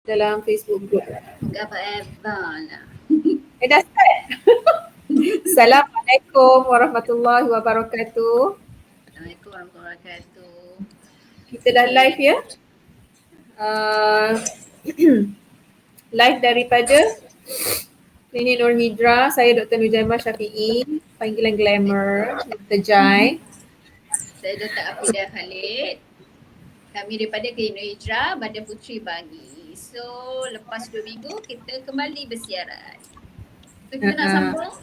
dalam Facebook group. Enggak apa-apa lah. Dah start. Assalamualaikum warahmatullahi wabarakatuh. Assalamualaikum warahmatullahi wabarakatuh. Kita dah live ya. Live daripada Klinik Nur Hidra. Saya Dr. Nujaimah Syafiee, panggilan glamour, Dr. Jai. Saya Dr. Afidah Khalid. Kami daripada Klinik Nur Hidra, Badan Puteri Bagi. So, lepas 2 minggu kita kembali bersiaran. So, kita nak sambung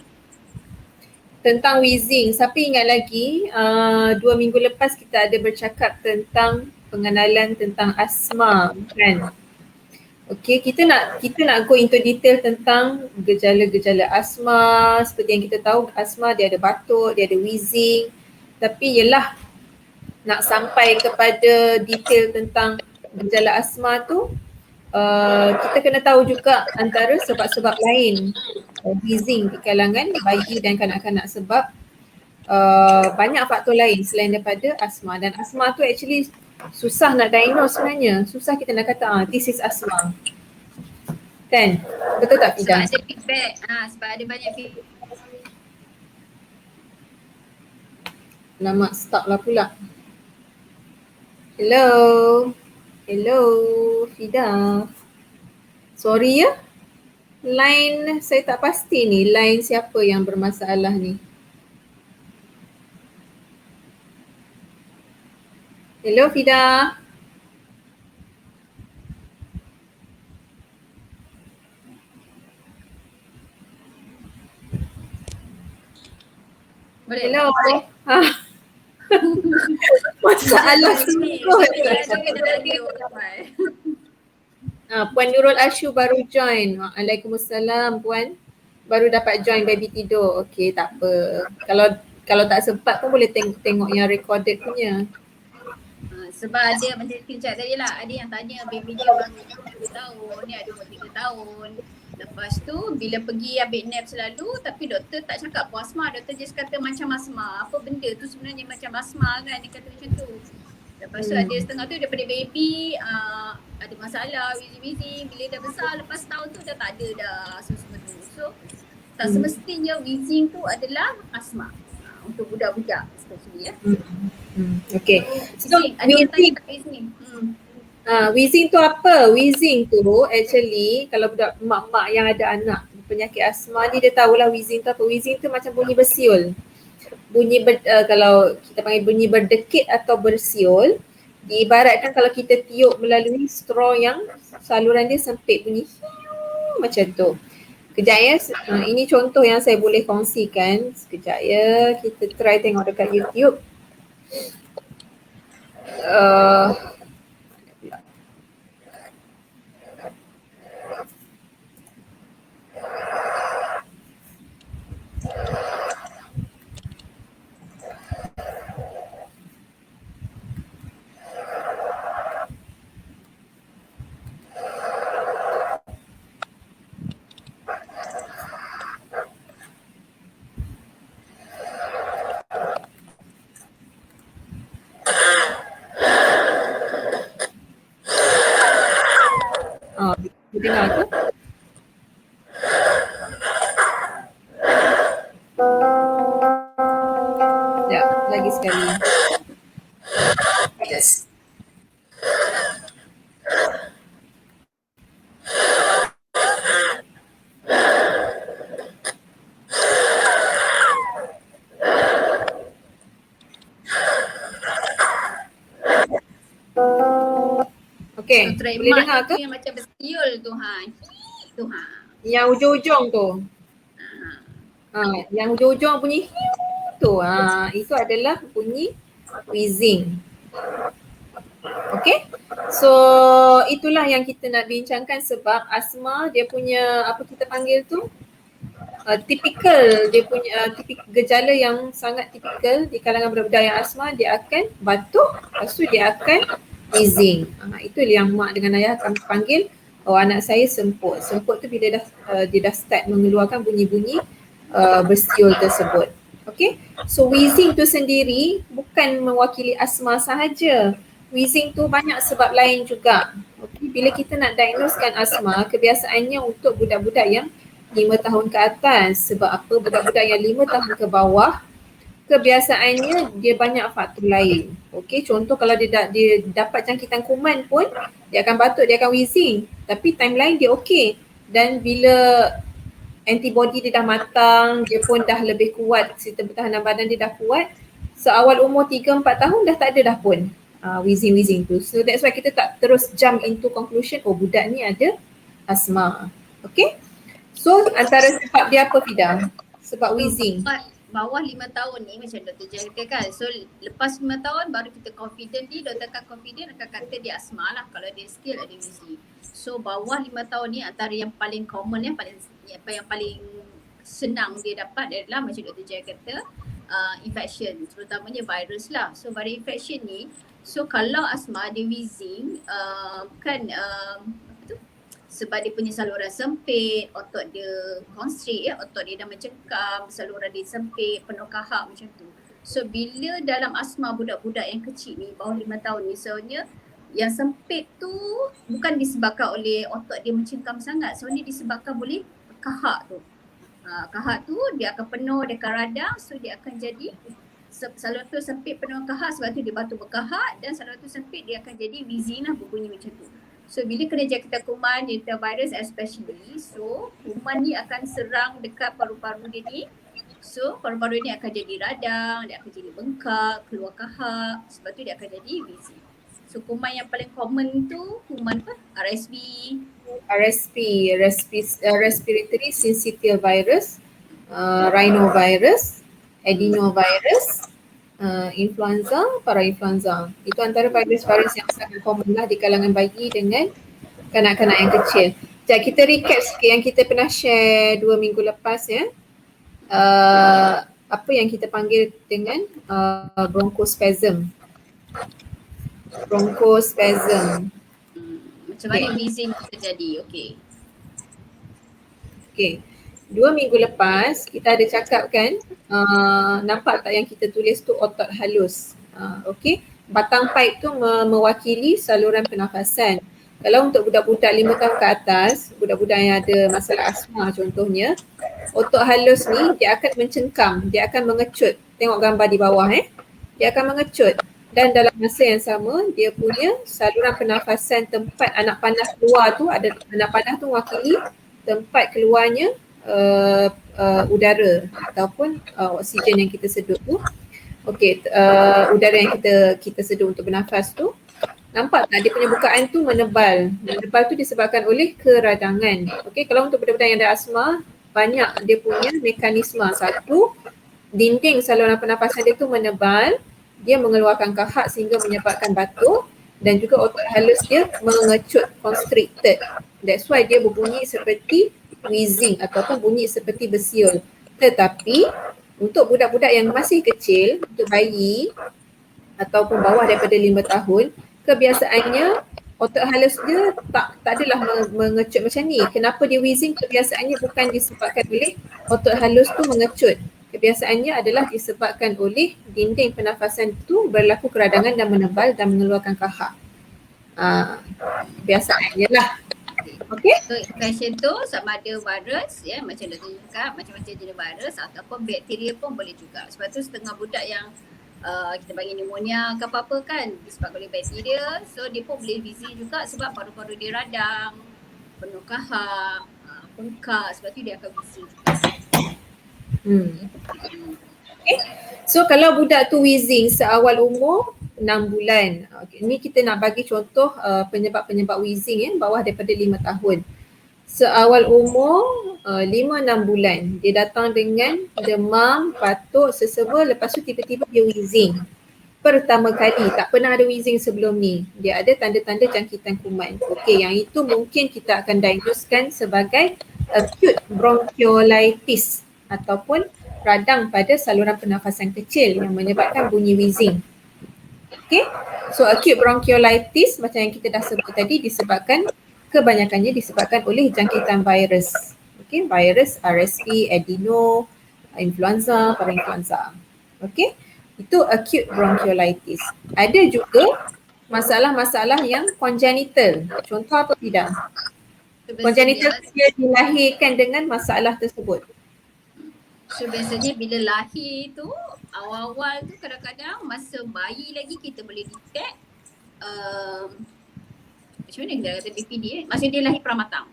tentang wheezing. Siapa ingat lagi 2 minggu lepas kita ada bercakap tentang pengenalan tentang asma, kan? Okey, kita nak go into detail tentang gejala-gejala asma. Seperti yang kita tahu, asma dia ada batuk, dia ada wheezing. Tapi yelah, nak sampai kepada detail tentang gejala asma tu, kita kena tahu juga antara sebab-sebab lain wheezing di kalangan bayi dan kanak-kanak, sebab banyak faktor lain selain daripada asma. Dan asma tu actually susah nak diagnose sebenarnya. Susah kita nak kata this is asma. Kan? Betul tak Fidah? sebab ada feedback. Sebab ada banyak feedback. Lama stuck lah pula. Hello. Hello Fidah. Sorry ya. Line saya tak pasti ni. Line siapa yang bermasalah ni? Hello Fidah. Boleh? Hello. Masalah sungguh. Puan Nurul Ashu baru join. Waalaikumsalam Puan. Baru dapat join baby tidur. Okey, tak apa. Kalau tak sempat pun boleh tengok yang recorded punya. Sebab ada macam kejap tadi lah, ada yang tanya baby dia baru 2 tahun, ni ada umur 3 tahun. Lepas tu bila pergi ambil nap selalu, tapi doktor tak cakap pun asma, doktor just kata macam asma. Apa benda tu sebenarnya macam asma kan, dia kata macam tu. Lepas tu ada setengah tu daripada baby ada masalah wheezing-wheezing, bila dah besar lepas tahun tu dah tak ada dah semua tu. So tak semestinya wheezing tu adalah asma untuk budak-budak especially ya. Okay. So ada yang tanya tak wheezing. Wheezing tu apa? Wheezing tu actually kalau budak mak-mak yang ada anak penyakit asma ni dia tahulah wheezing tu apa. Wheezing tu macam bunyi bersiul. Kalau kita panggil bunyi berdekit atau bersiul, diibaratkan kalau kita tiup melalui straw yang saluran dia sempit, bunyi macam tu. Kejap ya, ini contoh yang saya boleh kongsikan. Sekejap ya, kita try tengok dekat YouTube. Dengar tu? Ya, lagi sekali. Yes. Okay, so, boleh dengar ke? Yang macam bersiul tu Yang ujung-ujung tu. Yang ujung-ujung bunyi tu. Itu adalah bunyi wheezing. Okay, so itulah yang kita nak bincangkan sebab asma dia punya apa kita panggil tu tipikal, dia punya gejala yang sangat tipikal di kalangan budak-budak yang asma. Dia akan batuk, lepas tu dia akan wheezing. Itu yang mak dengan ayah akan panggil, anak saya semput. Semput tu bila dia dah start mengeluarkan bunyi-bunyi bersiul tersebut. Okay, so wheezing tu sendiri bukan mewakili asma sahaja. Wheezing tu banyak sebab lain juga. Okay, bila kita nak diagnosekan asma, kebiasaannya untuk budak-budak yang 5 tahun ke atas. Sebab apa? Budak-budak yang 5 tahun ke bawah, kebiasaannya dia banyak faktor lain. Okey, contoh kalau dia dapat jangkitan kuman pun, dia akan batuk, dia akan wheezing. Tapi time lain dia okey. Dan bila antibody dia dah matang, dia pun dah lebih kuat, sistem pertahanan badan dia dah kuat, seawal umur 3-4 tahun dah tak ada dah pun wheezing tu. So that's why kita tak terus jump into conclusion, oh budak ni ada asma. Okay? So antara sebab dia apa Fida? Sebab wheezing. Bawah 5 tahun ni macam Dr. Jaya katakan. So lepas 5 tahun baru kita confident ni, doktor akan confident akan kata dia asma lah kalau dia skill ada wheezing. So bawah 5 tahun ni antara yang paling common, yang paling senang dia dapat adalah macam Dr. Jaya kata, infection, terutamanya virus lah. So viral infection ni, so kalau asma dia wheezing, sebab dia punya saluran sempit, otot dia constrict, otot dia dah mencengkam, saluran dia sempit, penuh kahak macam tu. So bila dalam asma budak-budak yang kecil ni, bawah 5 tahun ni, soalnya yang sempit tu bukan disebabkan oleh otot dia mencengkam sangat, soalnya disebabkan oleh kahak tu. Kahak tu dia akan penuh, dia akan radang, so dia akan jadi saluran tu sempit penuh kahak, sebab tu dia batuk berkahak, dan saluran tu sempit dia akan jadi wheezing lah, berbunyi macam tu. So bila kena jangkitan kuman, Delta virus especially, so kuman ni akan serang dekat paru-paru dia ni. So paru-paru ni akan jadi radang, dia akan jadi bengkak, keluar kahak, sebab tu dia akan jadi wheezing. So kuman yang paling common tu kuman apa? RSV, respiratory syncytial virus, rhinovirus, adenovirus, influenza, parainfluenza. Itu antara virus-virus yang sangat common lah di kalangan bayi dengan kanak-kanak yang kecil. Sekejap kita recap sikit yang kita pernah share 2 minggu lepas ya. Apa yang kita panggil dengan bronchospasm. Macam mana wheezing terjadi, okey. Okay. 2 minggu lepas kita ada cakap kan, nampak tak yang kita tulis tu otot halus. Okay. Batang pipe tu mewakili saluran pernafasan. Kalau untuk budak-budak 5 tahun ke atas, budak-budak yang ada masalah asma contohnya, otot halus ni dia akan mencengkam, dia akan mengecut. Tengok gambar di bawah dia akan mengecut. Dan dalam masa yang sama, dia punya saluran pernafasan tempat anak panah keluar tu, ada anak panah tu mewakili tempat keluarnya udara ataupun oksigen yang kita sedut tu. Okey, udara yang kita sedut untuk bernafas tu, nampak tak dia punya bukaan tu menebal. Menebal tu disebabkan oleh keradangan. Okey, kalau untuk budak-budak yang ada asma, banyak dia punya mekanisme. Satu, dinding saluran pernafasan dia tu menebal, dia mengeluarkan kahak sehingga menyebabkan batuk, dan juga otot halus dia mengecut, constricted. That's why dia berbunyi seperti wheezing ataupun bunyi seperti bersiul. Tetapi untuk budak-budak yang masih kecil, untuk bayi ataupun bawah daripada 5 tahun, kebiasaannya otot halus dia tak adalah mengecut macam ni. Kenapa dia wheezing? Kebiasaannya bukan disebabkan oleh otot halus tu mengecut. Kebiasaannya adalah disebabkan oleh dinding pernafasan tu berlaku keradangan dan menebal dan mengeluarkan kahak. Kebiasaannya lah. Okay. So infection tu sama ada virus ya, macam Dr. cakap, macam-macam jenis virus ataupun bakteria pun boleh juga. Sebab tu setengah budak yang kita panggil pneumonia ke apa-apa kan disebabkan oleh bakteria, so dia pun boleh wheezing juga sebab paru-paru dia radang, penuh kahak, bengkak, sebab tu dia akan wheezing juga. Okay. So kalau budak tu wheezing seawal umur 6 bulan, ni kita nak bagi contoh penyebab-penyebab wheezing bawah daripada 5 tahun. Seawal umur 5-6 bulan, dia datang dengan demam, batuk, seseba, lepas tu tiba-tiba dia wheezing. Pertama kali, tak pernah ada wheezing sebelum ni. Dia ada tanda-tanda jangkitan kuman. Okey, yang itu mungkin kita akan diagnosekan sebagai acute bronchiolitis ataupun radang pada saluran pernafasan kecil yang menyebabkan bunyi wheezing. Okay, so acute bronchiolitis macam yang kita dah sebut tadi kebanyakannya disebabkan oleh jangkitan virus. Okay, virus RSV, adeno, influenza, parainfluenza. Okay, itu acute bronchiolitis. Ada juga masalah-masalah yang congenital. Contoh apa tidak? So Congenital biasanya, dia dilahirkan dengan masalah tersebut. bila lahir tu awal-awal tu kadang-kadang masa bayi lagi kita boleh detect macam mana kita kata BPD masa dia lahir pramatang.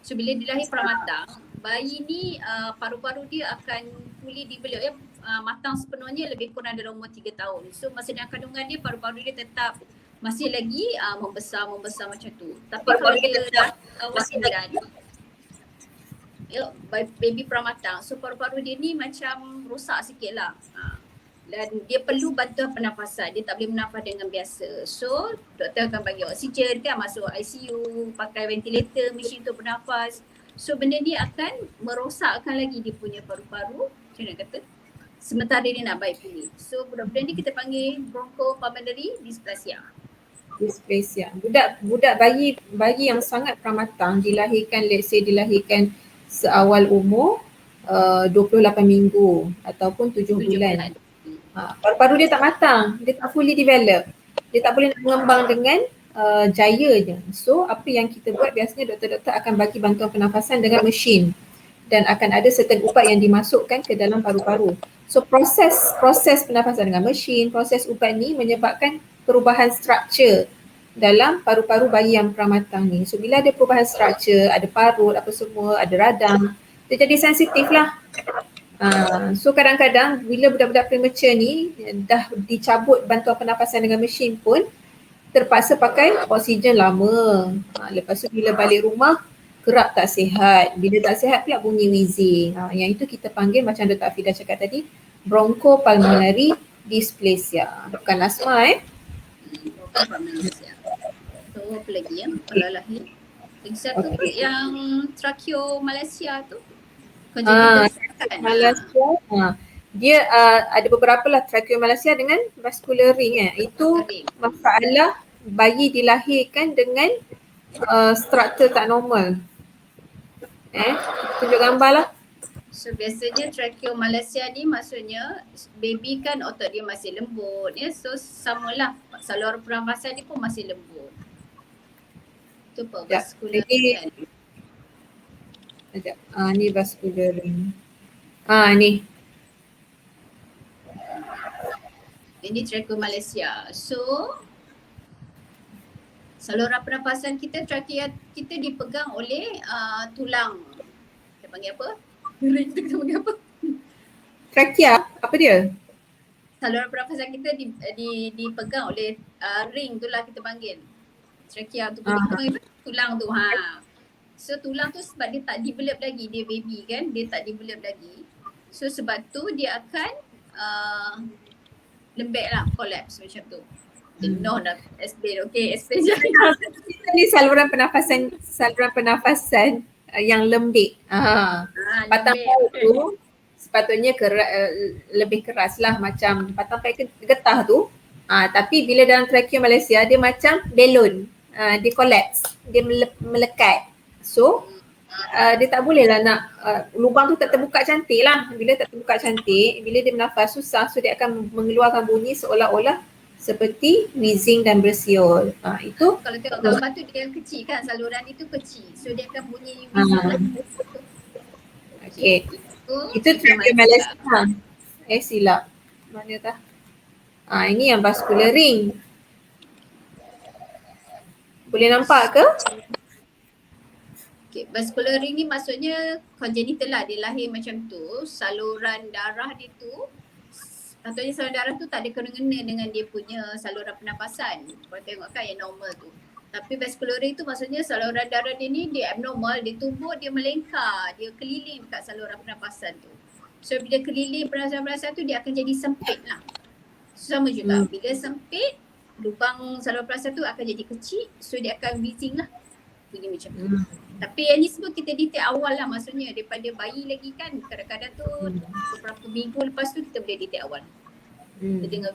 So bila dia lahir pramatang, bayi ni paru-paru dia akan fully develop matang sepenuhnya lebih kurang dalam umur 3 tahun. So masa dalam kandungan dia paru-paru dia tetap masih lagi membesar macam tu. Tapi kalau dia dah awal 9, baby pramatang, so paru-paru dia ni macam rosak sikit lah. Dan dia perlu bantuan pernafasan, dia tak boleh bernafas dengan biasa. So doktor akan bagi oksigen kan, masuk ICU, pakai ventilator, mesin untuk bernafas. So benda ni akan merosakkan lagi dia punya paru-paru, macam mana kata, sementara dia nak baik pulih. So budak-budak ni kita panggil bronchopulmonary dysplasia. Budak bayi yang sangat pramatang dilahirkan, let's say dilahirkan seawal umur 28 minggu ataupun 7 bulan. Paru-paru dia tak matang, dia tak fully develop. Dia tak boleh nak mengembang dengan jaya je. So apa yang kita buat biasanya doktor-doktor akan bagi bantuan pernafasan dengan mesin dan akan ada certain ubat yang dimasukkan ke dalam paru-paru. So proses pernafasan dengan mesin, proses ubat ni menyebabkan perubahan struktur dalam paru-paru bayi yang pramatang ni. So bila ada perubahan struktur, ada parut, apa semua, ada radang, dia jadi sensitif lah. So kadang-kadang bila budak-budak premature ni dah dicabut bantuan pernafasan dengan mesin pun terpaksa pakai oksigen lama. Lepas tu bila balik rumah gerak tak sihat. Bila tak sihat pula bunyi wheezing. Yang itu kita panggil macam Dr. Afidah cakap tadi, bronchopulmonary dysplasia. Bukan asma Bronchopulmonary dysplasia. So apa lagi ya kalau lahir? Lagi satu tu yang tracheomalacia tu. Malaysia, dia ada beberapa lah tracheomalacia dengan vascular ring Itu masalah bayi dilahirkan dengan struktur tak normal. Tunjuk gambar lah. So biasanya tracheomalacia ni maksudnya baby kan otot dia masih lembut ya. So samalah saluran pernafasan dia pun masih lembut. Tu apa vascular kan. Ni vascular ring. Ni. Ini tracheomalacia. So saluran pernafasan kita, trachea kita dipegang oleh tulang. Kita panggil apa? Kita panggil apa? Trachea, apa dia? Saluran pernafasan kita dipegang oleh ring tu lah kita panggil. Trachea tu kita panggil tulang tu. So tulang tu sebab dia tak develop lagi, dia baby kan, dia tak develop lagi. So sebab tu dia akan lembek lah, collapse macam tu. No dah explain, okay explain je. Ni saluran pernafasan yang lembik. Batang paru tu sepatutnya lebih keras lah, macam batang paru getah tu. Tapi bila dalam tracheomalacia dia macam belon, dia collapse, dia melekat. So dia tak boleh lah nak lubang tu tak terbuka cantik lah. Bila tak terbuka cantik, bila dia bernafas susah, so dia akan mengeluarkan bunyi seolah-olah seperti wheezing dan bersiul. Itu kalau tengok gambar tu dia kecil kan, saluran itu kecil, so dia akan bunyi wheezing. Okay, itu tracheomalacia. Silap. Mana tah? Ini yang vascular ring. Boleh nampak ke? Okay, vascular ring ni maksudnya congenital lah, dia lahir macam tu, saluran darah dia tu, contohnya saluran darah tu tak ada kena-kena dengan dia punya saluran pernafasan. Kalau tengok kan yang normal tu. Tapi vascular ring tu maksudnya saluran darah dia ni dia abnormal, dia tumbuk, dia melengkar, dia keliling dekat saluran pernafasan tu. So bila keliling pernafasan tu dia akan jadi sempit lah. So, sama juga, bila sempit, lubang saluran pernafasan tu akan jadi kecil, so dia akan wheezing lah. Bunyi macam tu. Tapi yang ni semua kita detect awal lah, maksudnya daripada bayi lagi kan, kadang-kadang tu beberapa minggu lepas tu kita boleh detect awal.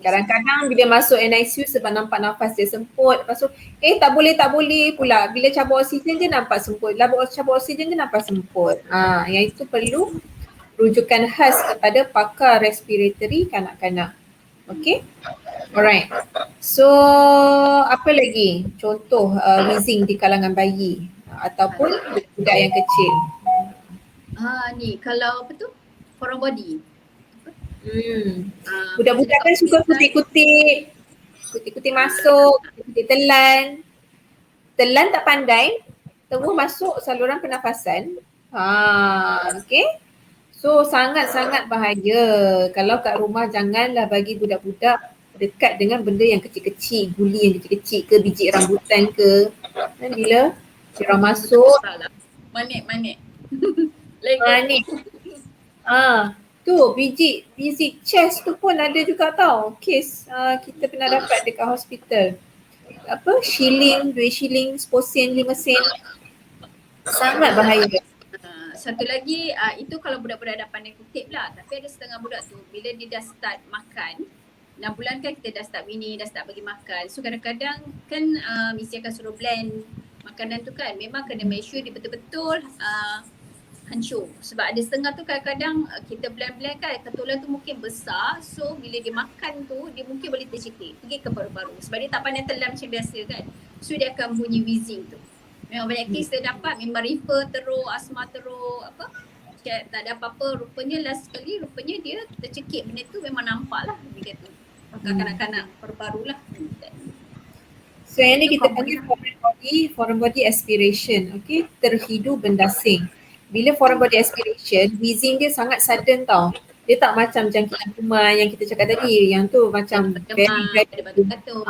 Kadang-kadang bila masuk NICU sebab nampak nafas dia semput, lepas tu tak boleh pula, bila cabut oksigen je nampak semput, cabut oksigen je nampak semput. Yang itu perlu rujukan khas kepada pakar respiratory kanak-kanak. Okay. Alright. So apa lagi contoh wheezing di kalangan bayi ataupun budak yang kecil? Ni kalau apa tu? Foreign body. Budak-budak kan suka kutip-kutip masuk, kutip telan. Telan tak pandai, terus masuk saluran pernafasan. Okay. So sangat-sangat bahaya. Kalau kat rumah janganlah bagi budak-budak dekat dengan benda yang kecil-kecil, guli yang kecil-kecil ke, biji rambutan ke. Dan bila dia masuk, manik. manik. Tu biji chest tu pun ada juga tau. Kes kita pernah dapat dekat hospital. Apa? Shilling, 2 shilling, 10 sen, 5 sen. Sangat bahaya. Satu lagi itu kalau budak-budak dah pandai kutip lah, tapi ada setengah budak tu bila dia dah start makan 6 bulan kan kita dah start weaning, dah start bagi makan. So kadang-kadang kan mesti akan suruh blend makanan tu kan, memang kena make sure dia betul-betul hancur. Sebab ada setengah tu kadang-kadang kita blend-blend kan, ketulan tu mungkin besar, so bila dia makan tu dia mungkin boleh tercekik pergi ke paru-paru sebab dia tak pandai telan macam biasa kan. So dia akan bunyi wheezing tu. Memang banyak kes kita dapat memang refer teruk, asma teruk, tak ada apa-apa, rupanya last sekali rupanya dia tercekik, benda tu memang nampak lah dia kata. Kanak-kanak paru-paru lah. So yang ni kita panggil foreign body aspiration, okay, terhidu bendasing. Bila foreign body aspiration, wheezing dia sangat sudden tau. Dia tak macam jangkitan kuman yang kita cakap tadi, yang tu macam very ada batuk-batuk.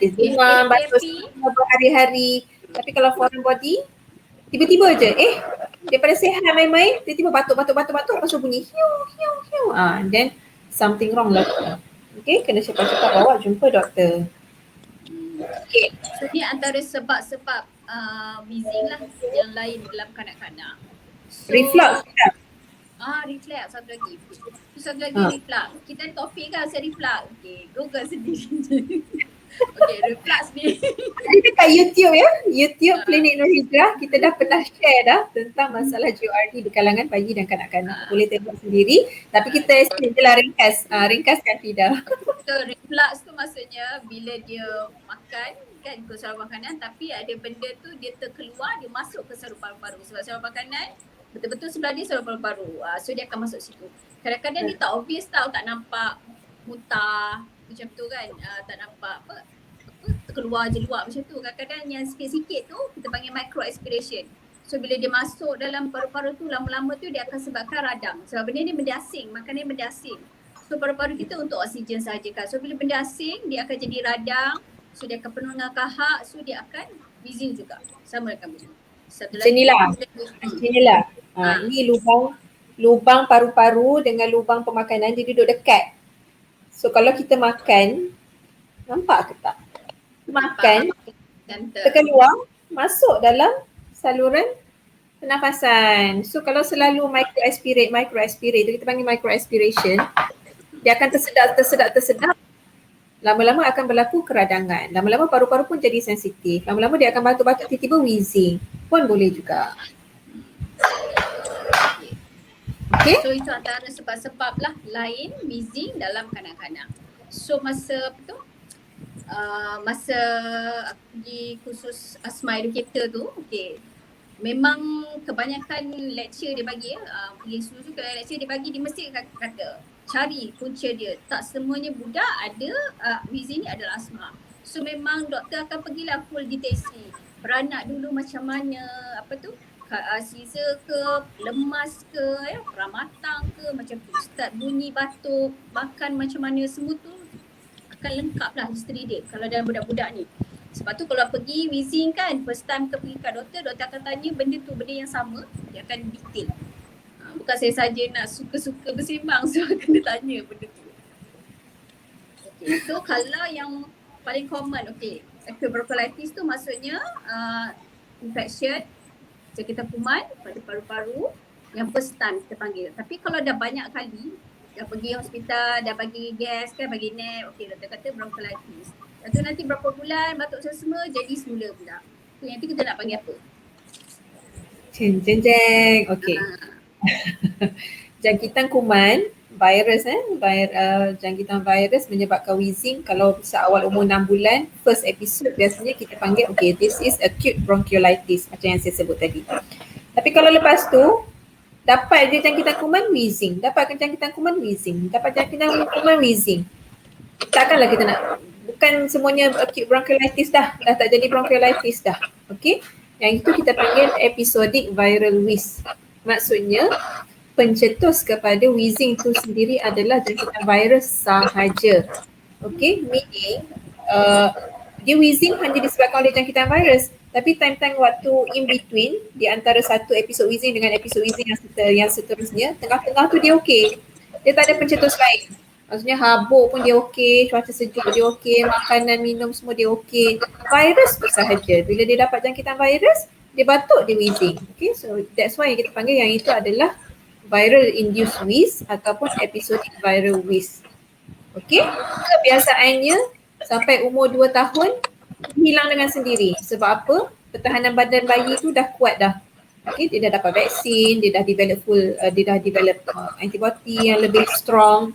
Dia demam, batuk berhari-hari. Tapi kalau foreign body, tiba-tiba je, daripada sihat main-main, tiba-tiba batuk, lepas tu bunyi hiu. Then something wrong lah. Okay, kena cepat-cepat bawa jumpa doktor. Okay. So ni antara sebab-sebab wheezing lah yang lain dalam kanak-kanak. So, reflux kan? Reflux satu lagi. Satu lagi reflux. Kita topik kan saya reflux. Okay, Google sendiri. Okay, reflux ni. Jadi dekat YouTube ya, YouTube Klinik Nur Hijrah, kita dah pernah share dah tentang masalah GORD di kalangan bayi dan kanak-kanak. Boleh tengok sendiri, tapi kita explain je lah ringkaskan Fida. So reflux tu maksudnya bila dia makan kan ke saluran makanan tapi ada benda tu dia terkeluar, dia masuk ke saluran paru-paru. Sebab saluran makanan betul-betul sebelah dia saluran paru-paru. So dia akan masuk situ. Kadang-kadang dia tak obvious tau, tak nampak muntah macam tu kan, tak nampak terkeluar je luar macam tu. Kadang-kadang yang sikit-sikit tu kita panggil micro aspiration. So bila dia masuk dalam paru-paru tu lama-lama tu dia akan sebabkan radang. Sebab benda ni benda asing, makanan benda asing. So paru-paru kita untuk oksigen sahaja kan. So bila benda asing dia akan jadi radang. So dia akan penuh dengan kahak. So dia akan wheezing juga. Sama dengan benda. Satu lagi. Macam inilah. Ini lubang paru-paru dengan lubang pemakanan dia duduk dekat. So kalau kita makan, nampak ke tak? Makan, terkeluar, masuk dalam saluran pernafasan. So kalau selalu micro aspirate tu kita panggil micro aspiration, dia akan tersedak. Lama-lama akan berlaku keradangan. Lama-lama paru-paru pun jadi sensitif. Lama-lama dia akan batuk-batuk, tiba-tiba wheezing pun boleh juga. Okay. So itu antara sebab-sebab lah lain wheezing dalam kanak-kanak. So masa masa di kursus asma educator tu, okay, memang kebanyakan lecture dia bagi pergi susu ke lecture dia bagi, dia mesti kata cari punca dia. Tak semuanya budak ada wheezing ni adalah asma. So memang doktor akan pergilah full deteksi. Beranak dulu macam mana, Caesar ke, lemas ke, peramatan ke, macam tu. Start bunyi batuk, makan macam mana, semua tu akan lengkap lah history dia kalau dalam budak-budak ni. Sebab tu kalau pergi wheezing kan, first time kita pergi kat doktor akan tanya benda tu, benda yang sama, dia akan detail. Bukan saya saja nak suka-suka bersembang, so kena tanya benda tu. Okay, so kalau yang paling common, acute bronchiolitis tu maksudnya infection sekitar kuman pada paru-paru yang first time kita panggil. Tapi kalau dah banyak kali, dah pergi hospital, dah bagi gas kan, bagi nap, doktor kata bronchiolitis. Lepas tu nanti berapa bulan batuk semua jadi semula pula. So nanti kita nak panggil apa? Jeng. Okay. Jangkitan kuman virus jangkitan virus menyebabkan wheezing. Kalau seawal umur 6 bulan, first episode biasanya kita panggil okay, this is acute bronchiolitis macam yang saya sebut tadi. Tapi kalau lepas tu dapat je jangkitan kuman wheezing, dapat jangkitan kuman wheezing, dapat jangkitan kuman wheezing. Takkanlah kita nak, bukan semuanya acute bronchiolitis dah tak jadi bronchiolitis dah. Okey, yang itu kita panggil episodic viral wheeze. Maksudnya pencetus kepada wheezing itu sendiri adalah jangkitan virus sahaja. Okey, meaning dia wheezing hanya disebabkan oleh jangkitan virus, tapi time-time waktu in between di antara satu episod wheezing dengan episod wheezing yang seterusnya, tengah-tengah tu dia okey. Dia tak ada pencetus lain. Maksudnya habuk pun dia okey, cuaca sejuk dia okey, makanan minum semua dia okey. Virus tu sahaja. Bila dia dapat jangkitan virus, dia batuk, dia wheezing. Okay, so that's why kita panggil yang itu adalah viral induced wheeze ataupun episodic viral wheeze. Okay, kebiasaannya sampai umur 2 tahun hilang dengan sendiri. Sebab apa? Pertahanan badan bayi tu dah kuat dah. Okay, dia dah dapat vaksin, dia dah develop antibody yang lebih strong.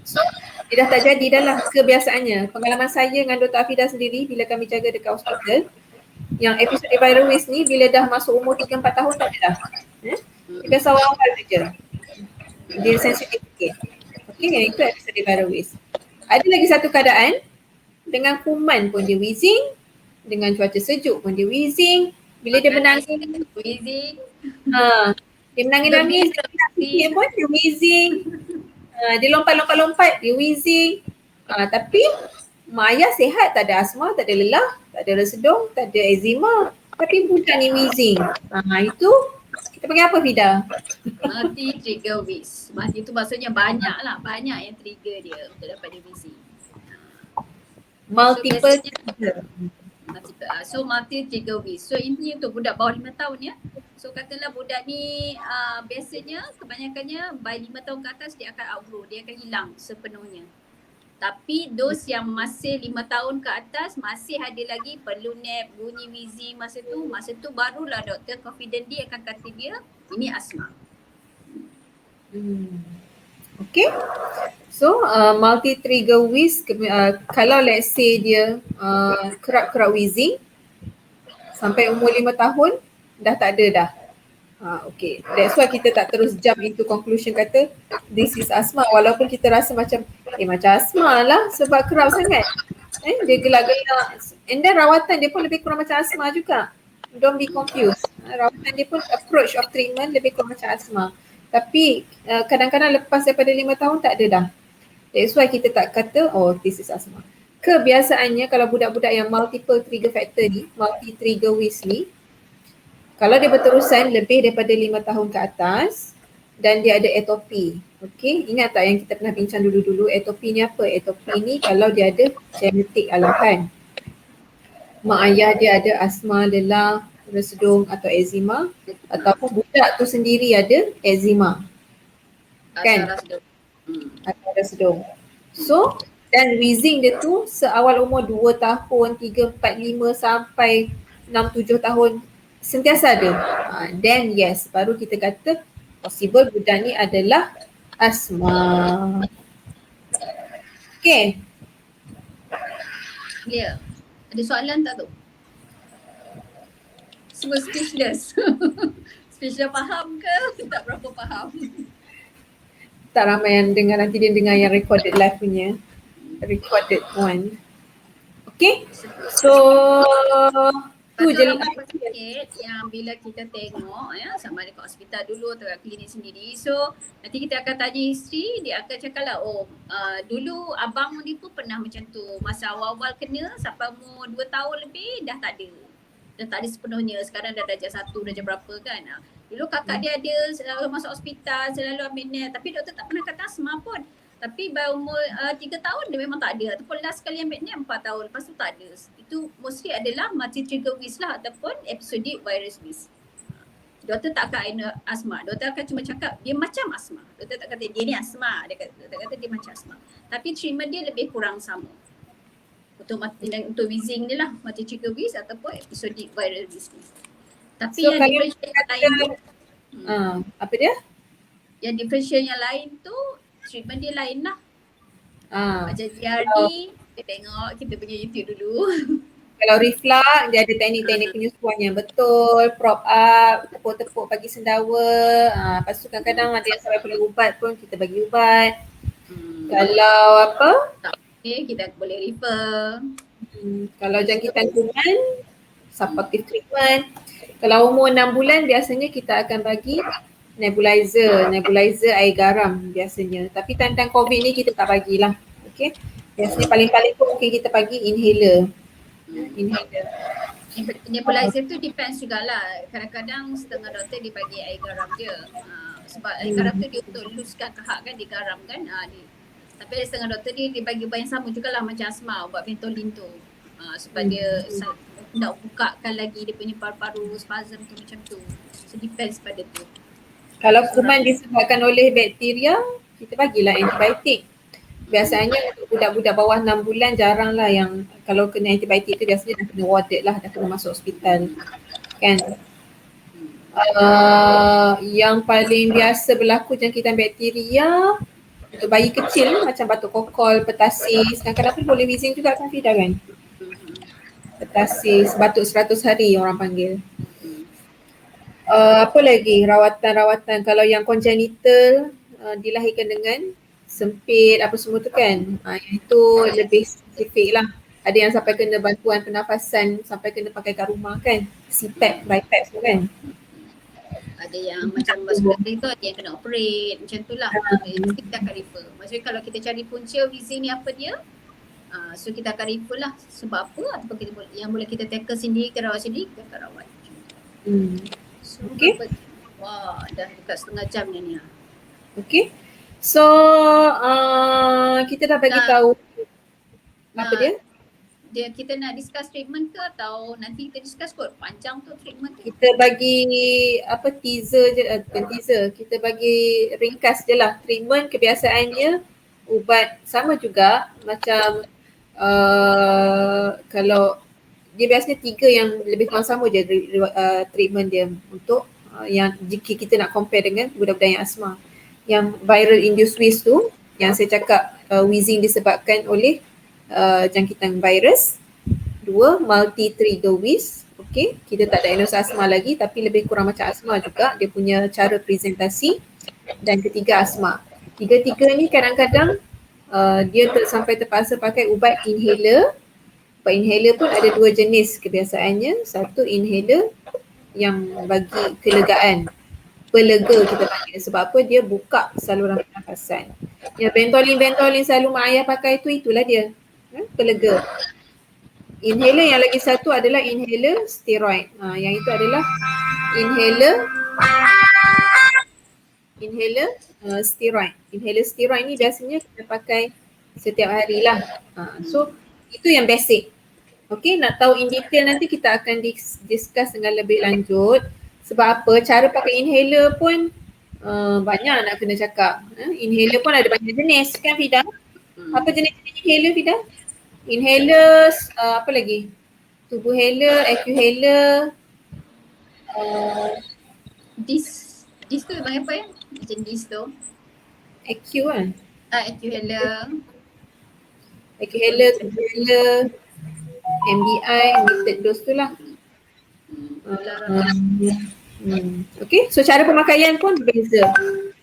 So, dia dah tak jadi dah lah kebiasaannya. Pengalaman saya dengan Dr. Afidah sendiri bila kami jaga dekat hospital, yang episod viral wheeze ni bila dah masuk umur 3-4 tahun tak ada dah. Dia biasa awal-awal saja. Dia sensitif sikit. Okay, yang itu episod viral wheeze. Ada lagi satu keadaan, dengan kuman pun dia wheezing, dengan cuaca sejuk pun dia wheezing. Bila dia menangis, wheezing. Dia menangis-nangis, dia pun dia wheezing. Dia lompat-lompat, dia wheezing. Tapi mak ayah sihat, tak ada asma, tak ada lelah, tak ada resedung, tak ada eczema. Tapi bukan ni wheezing. Itu kita panggil apa, Fida? Multi-trigger wheeze. Multi tu maksudnya banyak yang trigger dia untuk dapat dia wheezing. Multiple trigger. So multi-trigger wheeze. So ini untuk budak bawah 5 tahun ya. So katalah budak ni biasanya kebanyakannya by 5 tahun ke atas dia akan outgrow, dia akan hilang sepenuhnya. Tapi dos yang masih 5 tahun ke atas masih ada lagi perlu nap, bunyi wheezing masa tu barulah doktor confidently akan kata dia ini asma. Okay. So multi-trigger wheeze, kalau let's say dia kerap-kerap wheezing sampai umur 5 tahun dah tak ada dah. Okay, that's why kita tak terus jump into conclusion kata this is asthma, walaupun kita rasa macam asthma lah sebab kerap sangat. Dia gelak-gelak, and then rawatan dia pun lebih kurang macam asthma juga. Don't be confused. Rawatan dia pun approach of treatment lebih kurang macam asthma. Tapi kadang-kadang lepas daripada 5 tahun tak ada dah. That's why kita tak kata oh this is asthma. Kebiasaannya kalau budak-budak yang multiple trigger factor ni, multi-trigger wheeze ni, kalau dia berterusan lebih daripada 5 tahun ke atas dan dia ada atopi. Okey, ingat tak yang kita pernah bincang dulu-dulu, atopi ni apa? Atopi ni kalau dia ada genetik alahan. Mak ayah dia ada asma, lelah, resedung atau eczema, ataupun budak tu sendiri ada eczema. Kan? Atau resedung. So, dan wheezing dia tu seawal umur 2 tahun, 3, 4, 5 sampai 6, 7 tahun sentiasa ada. Then yes, baru kita kata possible budak ni adalah asma. Okay. Ya. Ada soalan tak tu? Semua speechless. Speechless faham ke? Tak berapa faham. Tak ramai yang dengar, nanti dia dengar yang recorded live punya. Recorded one. Okay. So tu je lah sikit yang bila kita tengok ya, sama ada kat hospital dulu atau kat klinik sendiri. So nanti kita akan tanya isteri, dia akan cakap lah dulu abang ni pun pernah macam tu. Masa awal-awal kena sampai umur 2 tahun lebih dah tak ada. Dah tak ada sepenuhnya. Sekarang dah darjah 1, darjah berapa kan. Dulu kakak dia ada selalu masuk hospital, selalu ambil net. Tapi doktor tak pernah kata asma pun. Tapi by umur 3 tahun dia memang tak ada. Ataupun last kali ambil ni 4 tahun. Lepas tu tak ada. Itu mostly adalah multi-trigger wheeze lah ataupun episodic virus wheeze. Doktor tak akan asma. Doktor akan cuma cakap dia macam asma. Doktor tak kata dia ni asma. Doktor kata dia macam asma. Tapi treatment dia lebih kurang sama. Untuk wheezing ni lah. Multi-trigger wheeze ataupun episodic virus wheeze ni. Tapi so, yang differential yang lain tu. Apa dia? Yang differential yang lain tu treatment dia lain lah. Ah, Macam GRD, kita tengok kita punya YouTube dulu. kalau reflux dia ada teknik-teknik penyusuan yang betul, prop up, tepuk-tepuk bagi sendawa. Lepas tu kadang-kadang ada yang sampai perlu ubat pun kita bagi ubat. Kalau apa? Okay, kita boleh refer. Kalau jangkitan kuman, supportive treatment. Kalau umur 6 bulan biasanya kita akan bagi nebulizer air garam biasanya. Tapi tentang COVID ni kita tak bagilah. Okay. Biasanya paling-paling pun mungkin kita bagi inhaler. Inhaler. Nebulizer tu depends jugalah. Kadang-kadang setengah doktor dia bagi air garam je. Sebab air garam tu dia untuk looskan kahak kan, dia garam kan. Tapi ada setengah doktor dia bagi ubat yang sama jugalah macam asma, ubat Ventolin tu. Sebab dia nak bukakan lagi dia punya paru-paru spasm tu macam tu. So depends pada tu. Kalau kuman disebabkan oleh bakteria, kita bagilah antibiotik. Biasanya untuk budak-budak bawah 6 bulan jaranglah yang kalau kena antibiotik tu biasanya dah kena warded lah, dah kena masuk hospital. Kan? Yang paling biasa berlaku jangkitan bakteria untuk bayi kecil macam batuk kokol, pertasis, kadang-kadang pun boleh wheezing juga kan Fida kan? Pertasis, batuk 100 hari orang panggil. Apa lagi rawatan-rawatan kalau yang congenital dilahirkan dengan sempit apa semua tu kan, yang itu lebih spesifik lah. Ada yang sampai kena bantuan pernafasan, sampai kena pakai kat rumah kan, CPAP, BiPAP semua kan. Ada yang macam basikal tu ada yang kena operate macam tu lah. Mesti kita akan refer. Maksudnya kalau kita cari punca wheezing ni apa dia, so kita akan refer lah sebab apa ataupun kita boleh, yang boleh kita tackle sendiri, kita rawat sendiri, kita akan rawat. So, okay. Wah, dah dekat setengah jam ni. Okay. So kita dah bagi tahu apa dia? Kita nak discuss treatment ke atau nanti kita discuss kot panjang tu treatment tu? Kita bagi apa teaser je, bukan teaser, kita bagi ringkas je lah. Treatment kebiasaannya ubat sama juga macam kalau dia biasanya 3 yang lebih kurang sama je treatment dia untuk yang jika kita nak compare dengan budak-budak yang asma. Yang viral induced wheeze tu yang saya cakap wheezing disebabkan oleh jangkitan virus. 2, multi-trigger wheeze. Okay, kita tak diagnose asma lagi tapi lebih kurang macam asma juga dia punya cara presentasi. Dan ketiga asma. Tiga-tiga ni kadang-kadang dia sampai terpaksa pakai ubat inhaler. Ubat inhaler pun ada 2 jenis kebiasaannya. Satu inhaler yang bagi kelegaan, pelega kita panggil. Sebab apa? Dia buka saluran pernafasan. Yang Ventolin selalu mak ayah pakai tu, itulah dia, pelega. Inhaler yang lagi satu adalah inhaler steroid. Yang itu adalah inhaler steroid. Inhaler steroid ni biasanya kita pakai setiap hari lah. So itu yang basic. Okay, nak tahu in detail nanti kita akan discuss dengan lebih lanjut. Sebab apa? Cara pakai inhaler pun banyak nak kena cakap. Inhaler pun ada banyak jenis kan Fida? Apa jenis-jenis inhaler Fida? Inhaler, apa lagi? Tubuhaler, Accuhaler. Dis tu panggil apa ya? Macam dis tu. Accu kan? Accuhaler. Accuhaler, Tubuhaler, MDI, limited dose tu lah. Okay, so cara pemakaian pun berbeza.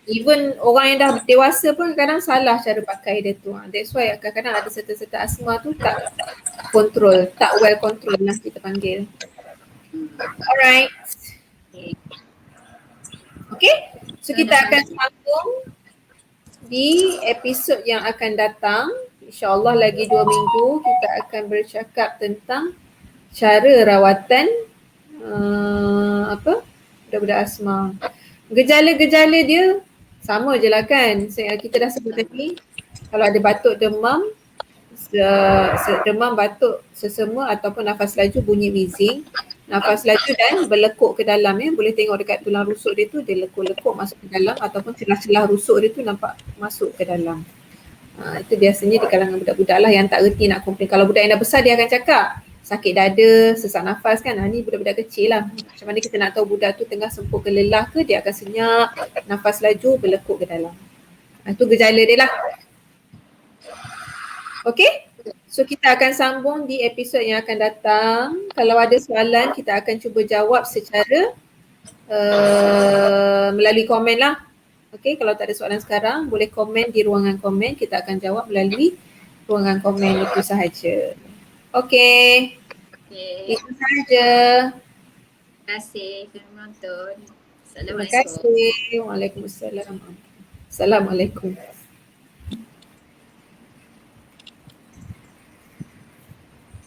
Even orang yang dah dewasa pun kadang salah cara pakai dia tu. That's why kadang-kadang ada serta-serta asma tu tak control, tak well control lah kita panggil. Alright. Okay, so kita akan sambung di episod yang akan datang. InsyaAllah lagi 2 minggu kita akan bercakap tentang cara rawatan budak-budak asma. Gejala-gejala dia sama je lah kan. Kita dah sebut tadi, kalau ada batuk, demam, demam, batuk, sesema ataupun nafas laju bunyi wheezing. Nafas laju dan berlekuk ke dalam ya. Boleh tengok dekat tulang rusuk dia tu, dia lekuk-lekuk masuk ke dalam ataupun celah-celah rusuk dia tu nampak masuk ke dalam. Itu biasanya di kalangan budak-budak lah yang tak reti nak komplain. Kalau budak yang dah besar dia akan cakap sakit dada, sesak nafas kan. Ni budak-budak kecil lah. Macam mana kita nak tahu budak tu tengah sempur ke lelah ke, dia akan senyap, nafas laju, berlekuk ke dalam. Itu gejala dia lah. Okay? So kita akan sambung di episod yang akan datang. Kalau ada soalan kita akan cuba jawab secara melalui komen lah. Okay, kalau tak ada soalan sekarang boleh komen di ruangan komen. Kita akan jawab melalui ruangan komen itu sahaja. Okay. Okay. Itu sahaja. Terima kasih kerana menonton. Terima Assalamualaikum. kasih. Waalaikumsalam. Assalamualaikum.